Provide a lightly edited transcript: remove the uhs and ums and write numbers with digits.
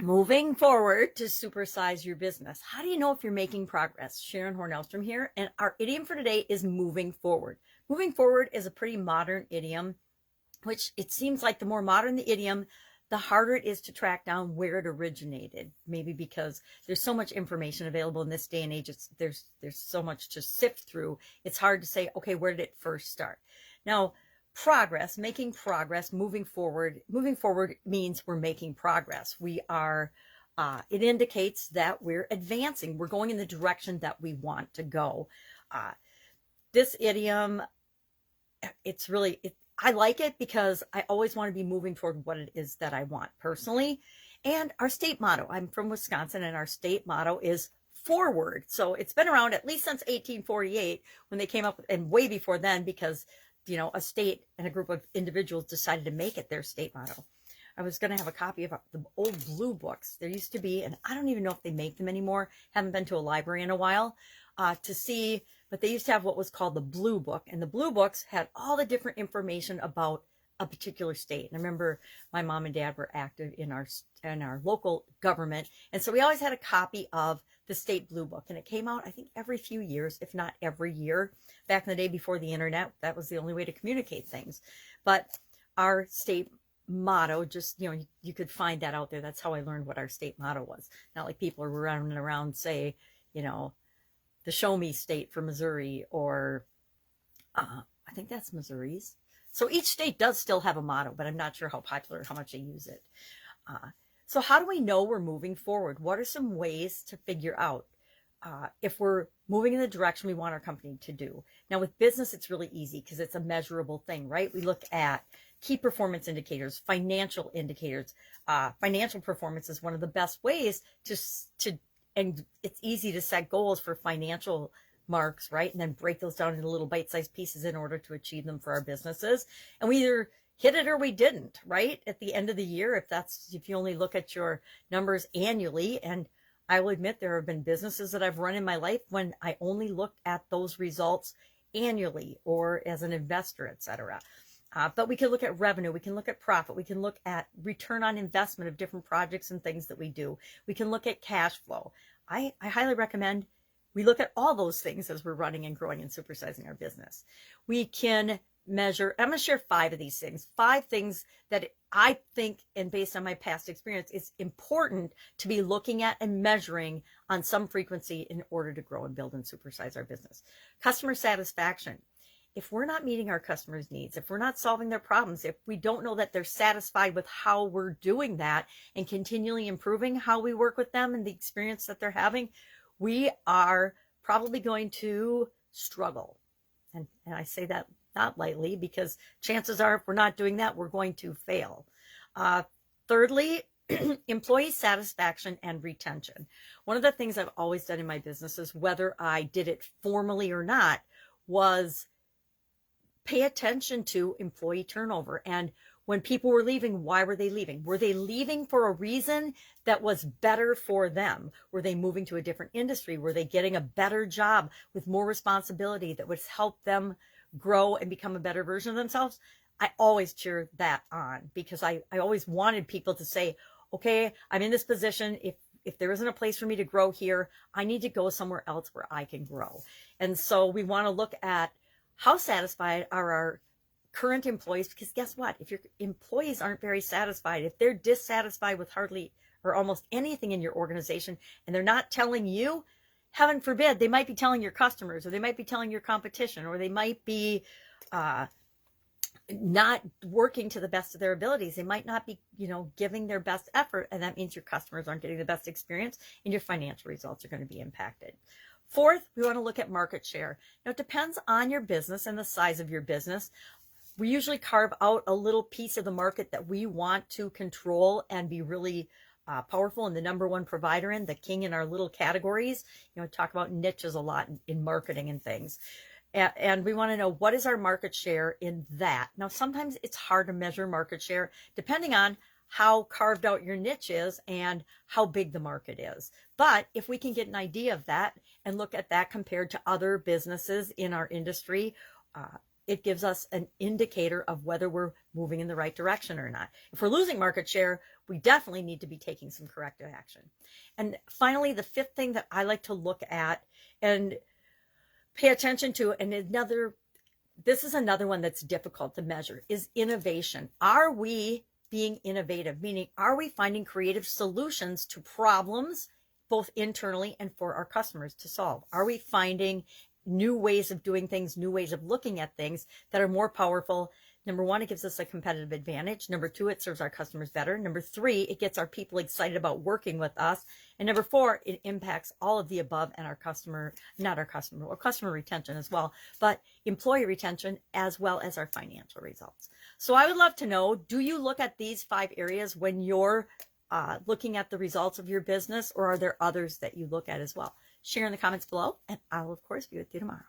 Moving forward to supersize your business. How do you know if you're making progress? Sharon Horne-Ellstrom here, and our idiom for today is moving forward. Moving forward is a pretty modern idiom, which it seems like the more modern the idiom, the harder it is to track down where it originated. Maybe because there's so much information available in this day and age, there's so much to sift through. It's hard to say, okay, where did it first start? Now, progress, making progress, moving forward means we're making progress. We are, it indicates that we're advancing. We're going in the direction that we want to go. This idiom, I like it because I always want to be moving toward what it is that I want personally. And our state motto, I'm from Wisconsin, and our state motto is forward. So it's been around at least since 1848 when they came up, and way before then, because a state and a group of individuals decided to make it their state motto. I was going to have a copy of the old blue books. There used to be, and I don't even know if they make them anymore. Haven't been to a library in a while to see, but they used to have what was called the blue book. And the blue books had all the different information about a particular state. And I remember my mom and dad were active in our local government. And so we always had a copy of the state blue book, and it came out, I think, every few years, if not every year. Back in the day before the internet, that was the only way to communicate things. But our state motto, just, you could find that out there. That's how I learned what our state motto was. Not like people are running around, say, the Show Me State for Missouri, or I think that's Missouri's. So each state does still have a motto, but I'm not sure how popular, how much they use it. So how do we know we're moving forward? What are some ways to figure out if we're moving in the direction we want our company to do? Now, with business, it's really easy because it's a measurable thing, right? We look at key performance indicators, financial indicators. Financial performance is one of the best ways and it's easy to set goals for financial marks, right? And then break those down into little bite-sized pieces in order to achieve them for our businesses. And we either hit it or we didn't, right? At the end of the year, if you only look at your numbers annually, and I will admit there have been businesses that I've run in my life when I only looked at those results annually or as an investor, etc. But we can look at revenue, we can look at profit, we can look at return on investment of different projects and things that we do. We can look at cash flow. I highly recommend we look at all those things as we're running and growing and supersizing our business. We can measure, I'm going to share 5 of these things, 5 things that I think, and based on my past experience, it's important to be looking at and measuring on some frequency in order to grow and build and supersize our business. Customer satisfaction. If we're not meeting our customers' needs, if we're not solving their problems, if we don't know that they're satisfied with how we're doing that and continually improving how we work with them and the experience that they're having, we are probably going to struggle. And I say that not lightly, because chances are if we're not doing that, we're going to fail. Thirdly, employee satisfaction and retention. One of the things I've always done in my businesses, whether I did it formally or not, was pay attention to employee turnover. And when people were leaving, why were they leaving? Were they leaving for a reason that was better for them? Were they moving to a different industry? Were they getting a better job with more responsibility that would help them grow and become a better version of themselves? I always cheer that on, because I always wanted people to say, okay, I'm in this position. If there isn't a place for me to grow here, I need to go somewhere else where I can grow. And so we want to look at how satisfied are our current employees, because guess what? If your employees aren't very satisfied, if they're dissatisfied with hardly or almost anything in your organization, and they're not telling you, heaven forbid, they might be telling your customers, or they might be telling your competition, or they might be not working to the best of their abilities. They might not be, giving their best effort, and that means your customers aren't getting the best experience, and your financial results are going to be impacted. Fourth, we want to look at market share. Now, it depends on your business and the size of your business. We usually carve out a little piece of the market that we want to control and be really powerful and the number one provider in, the king in our little categories. Talk about niches a lot in marketing and things. And we want to know, what is our market share in that? Now, sometimes it's hard to measure market share depending on how carved out your niche is and how big the market is. But if we can get an idea of that and look at that compared to other businesses in our industry, it gives us an indicator of whether we're moving in the right direction or not. If we're losing market share, we definitely need to be taking some corrective action. And finally, the fifth thing that I like to look at and pay attention to, and this is another one that's difficult to measure, is innovation. Are we being innovative? Meaning, are we finding creative solutions to problems, both internally and for our customers to solve? Are we finding new ways of doing things, new ways of looking at things that are more powerful? Number one, it gives us a competitive advantage. Number two, it serves our customers better. Number three, it gets our people excited about working with us. And number four, it impacts all of the above and our customer retention as well, but employee retention as well as our financial results. So I would love to know, do you look at these 5 areas when you're looking at the results of your business, or are there others that you look at as well? Share in the comments below, and I'll, of course, be with you tomorrow.